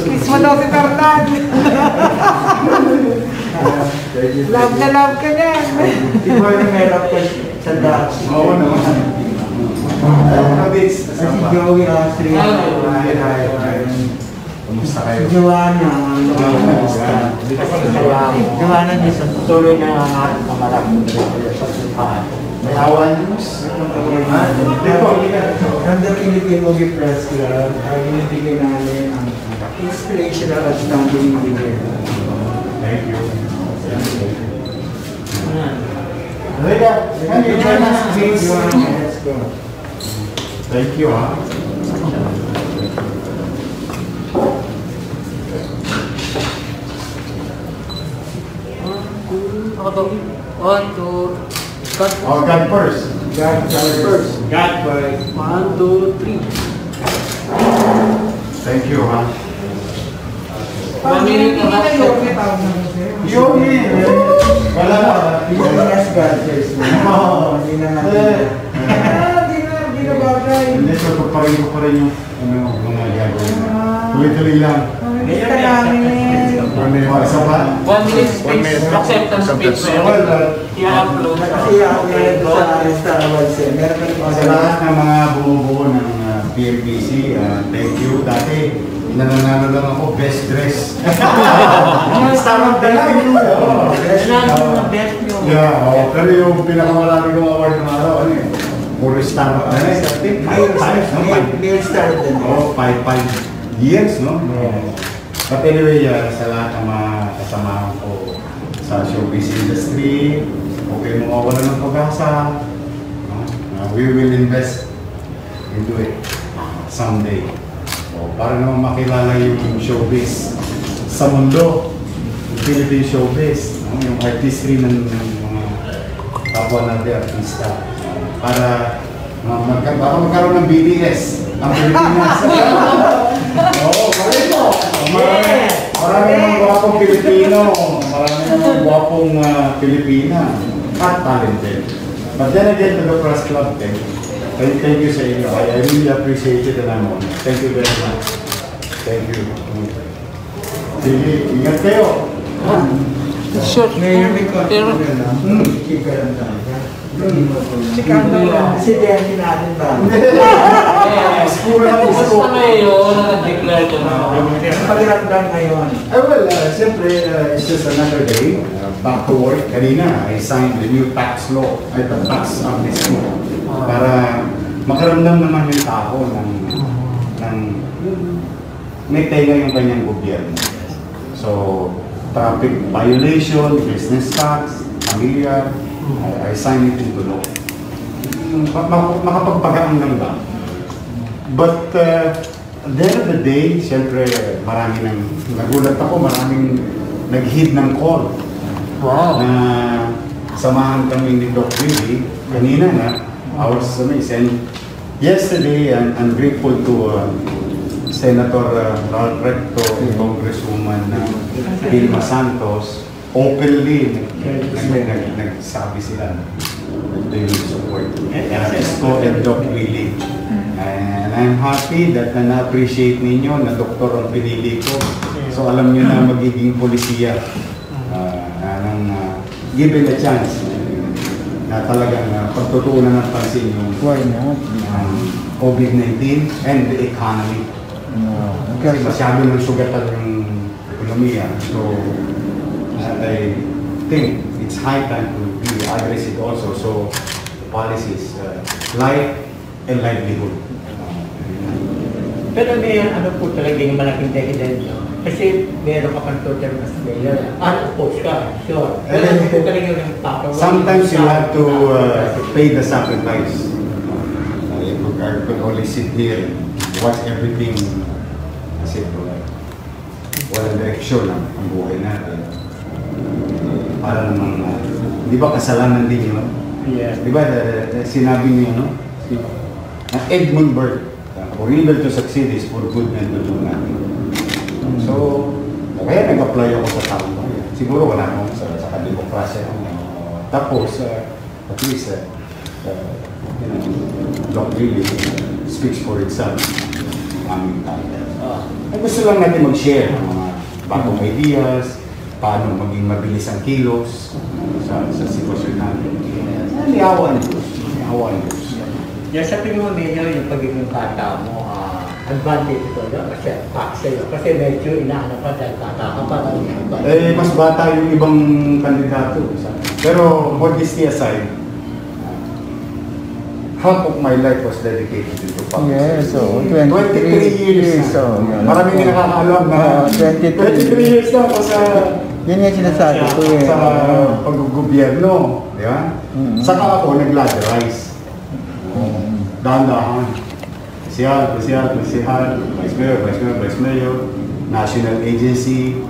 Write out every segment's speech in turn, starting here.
Kiss mo daw si Tartan. Love na love ka niyan. Di ba yung merap ka sa Dutch? Oo naman. Si Joey Astrid. Hi. Kumusta kayo? Si Joanna. Joanna niya sa tuloy na mamarami. May awan news? From the Philippine Movie Press Club, ay binibigay namin ang Inspirational Outstanding Leader. Thank you. Rika, can you join us please? Let's go. Thank you, ha. One, two, cut. Oh, God first. God first. God first. 1, 2, 3. Thank you, ha. Hindi na yung may tawag na kasi. Yomi! Wala na. Yes, God first. Hindi na natin. Hindi na bagay. Hindi, so pagparin ko pa rin yung mga gagawin. Tuloy-tuloy lang. Miss ka namin. Isa pa? 1 minute speech, acceptance speech. I-upload. Kasi ako meron sa Star Wars eh. Meron ka Sa lahat ng mga bumubuo ng PMBC, thank you. Dati, nananalo lang ako, best dress. Star of the Night. Best nyo. Yeah, pero yung pinakamalaki kong award ng araw, ano eh? Puro Star of the Night. I think 5 times, no? Neil Star din. Oh, 5 years, no? But anyway, sa lahat ng mga kasamahan ko sa showbiz industry, okay mo mawala ng pag-asa. We will invest into it someday. So, para naman makilala yung showbiz sa mundo, yung Philippine showbiz, yung artistry ng mga kapwa natin artista. Para magkaroon ng BTS ang Pilipinas. Oo, marami po. Marami ng gwapong Pilipino, marami ng gwapong Pilipina at talented. But then again, to the press club, thank you sa inyo. I really appreciate it and I'm honored. Thank you very much. Thank you. Sige, ingat kayo. Sure. Pero, Keep ka lang talaga. Si Carlo. Si Danny natin ba? basta may yun na nag-declare ko na. Pakiramdam ngayon. Well, siyempre, it's just another day. Back to work. Kanina, I signed the new tax law, ay the tax amnesty. Para makaramdam naman yung tao ng may tenga yung kanyang gobyerno. So, traffic violation, business tax, familiar, I signed it into law. Makapagpagaan lang ba? But at the end of the day, siyempre marami nang nagulat ako, maraming nag-hit ng call. Wow. Na samahan kami ni Doc Willie kanina na, I was amazed. And yesterday, I'm grateful to Senator Ralph Recto, Congresswoman Vilma Santos, openly nagsabi sila na they will support Isko and Doc Willie. And I'm happy that na-appreciate ninyo na doktor ang pinili ko. So alam nyo na magiging polisiya given a chance na talagang pagtutuunan ng pansin yung COVID-19 and the economy. Kasi masyado ng sugatan yung ekonomiya. So I think it's high time to be aggressive also. So policies, life and livelihood. Pero may ano po talaga yung malaking decadent, no? Kasi meron ka pang total mas mayor. Post ka, sure. Pero ano po talaga yung tao? Sometimes you have to pay the sacrifice. I could only sit here and watch everything kasi walang direksyon ang buhay natin. Para naman, di ba kasalanan din yun? Yeah. Di ba sinabi niyo, no? Edmund Burke, for evil to succeed is for good men to do nothing. So, kaya nag-apply ako sa taong bayan. Siguro wala akong sa kademokrasya. Tapos, at least, Doc really speaks for itself. aming title. Ay gusto lang natin mag-share ng mga bagong ideas, paano maging mabilis ang kilos sa sitwasyon natin. May awa ng Diyos. May awa ng Diyos. Yan sa tingin mo, Mayor, yung pagiging bata mo, advantage ito na kasi sa'yo. Kasi medyo inahanap ka dahil bata ka pa. Mas bata yung ibang kandidato. Pero modesty aside, half of my life was dedicated to public Yes, so 23 years. So, yun. Maraming hindi nakakaalam na 23 years na ako sa Yan yung sinasabi ko eh. sa pag-gobyerno. Di ba? Saka ako nag-laderize. Dahan-dahan. Presyal, Vice Mayor, National Agency,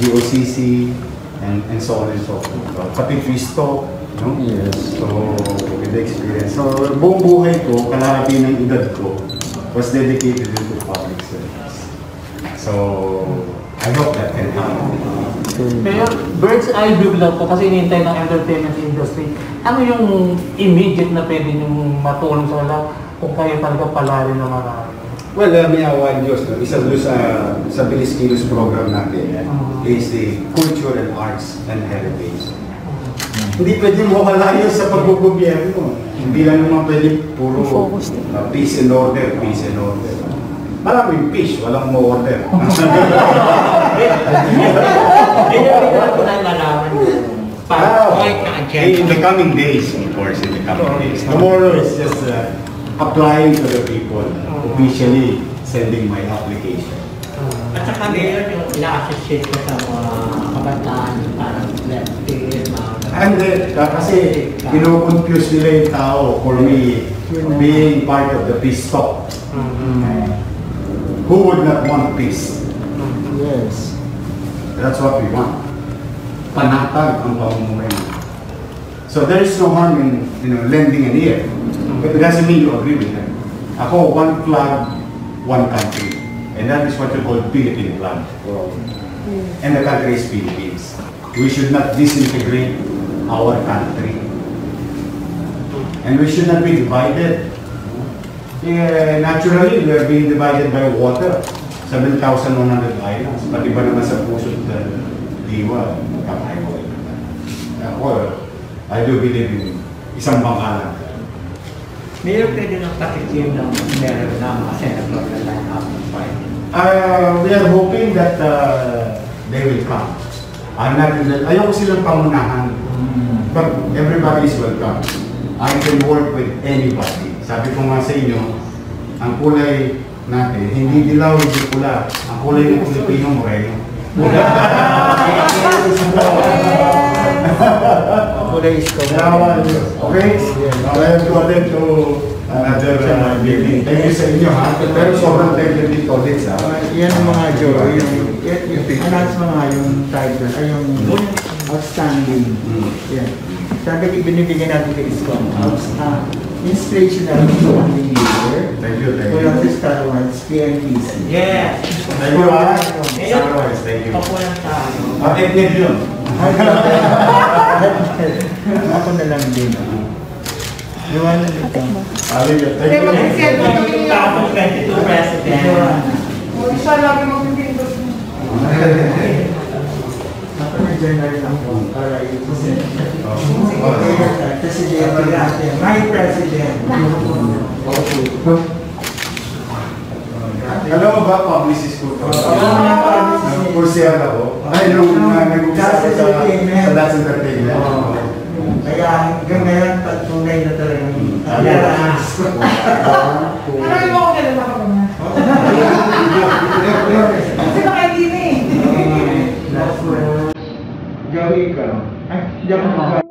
GOCC, and so on and so forth. Pati Fisto, no? Yes. So, with the experience. So, buong buhay ko, kalahati ng edad ko, was dedicated to public service. So, I hope that can help. Pero bird's eye view lang po kasi hinihintay ng entertainment industry. Ano yung immediate na pwede niyong matulong sa kanila kung kayo talaga palarin ng marami? Well, may awa ng Diyos. No? Isa doon sa Bilis Kilos program natin is the culture and arts and heritage. Hindi pwede mo malayo sa pagbugobyerno. Hindi lang naman pwede puro peace and order. Maraming peace, walang mo order. In the coming days, of course, in the coming days. Tomorrow is just applying to the people, officially sending my application. At saka Mayor, yung ina-associate ko sa mga kabataan, parang lefty, And then, kasi kino-confuse nila yung tao for me being part of the peace talk. Who would not want peace? Yes. That's what we want. Panatag ang pamumuhay. So there is no harm in lending an ear. But it doesn't mean you agree with them. Ako, one flag, one country. And that is what you call Philippine flag. And the country is Philippines. We should not disintegrate our country. And we should not be divided. Naturally, we are being divided by water. 7,100 islands. Pati ba naman sa puso at diwa, kakahiwalay. Ako, I do believe in isang bangka lang. Mayor, pwede ng patikim ng meron na senator na line up ng party. We are hoping that they will come. Ayoko silang pamunahan. But everybody is welcome. I can work with anybody. Sabi ko nga sa inyo, ang kulay natin, hindi dilaw, hindi pula. Ang kulay ng Pilipino, moreno. Kulay is ko. Okay? I'll go ahead to another meeting. Thank you sa inyo ha. Pero sobrang thank you dito ulit sa. Yan ang mga Joe, yung announce mga yung title, ay yung outstanding. Yan. Sabi ko, binibigyan natin kay Iskon. Inspirational outstanding leader. Thank you, thank For you. the Star Wars, PNPC. Yes! Thank you ha. Otherwise, thank you. Papunan sa ano. Etnid yun. Ako na lang din. Luwan na dito. Thank you. Tapos 22 president. Isa lagi magpipintos mo. Ako na general lang po. Para yung president. My president. Alam mo ba, publicist ko ito? Kursiyan ako. Ay, nung nag-umpisa ako sa That's Entertainment. Kaya hanggang ngayon, pagtunay na talagang Ano yung ako kailan ka ba na? Kasi baka hindi na eh. Joey ka. Ay, hindi ako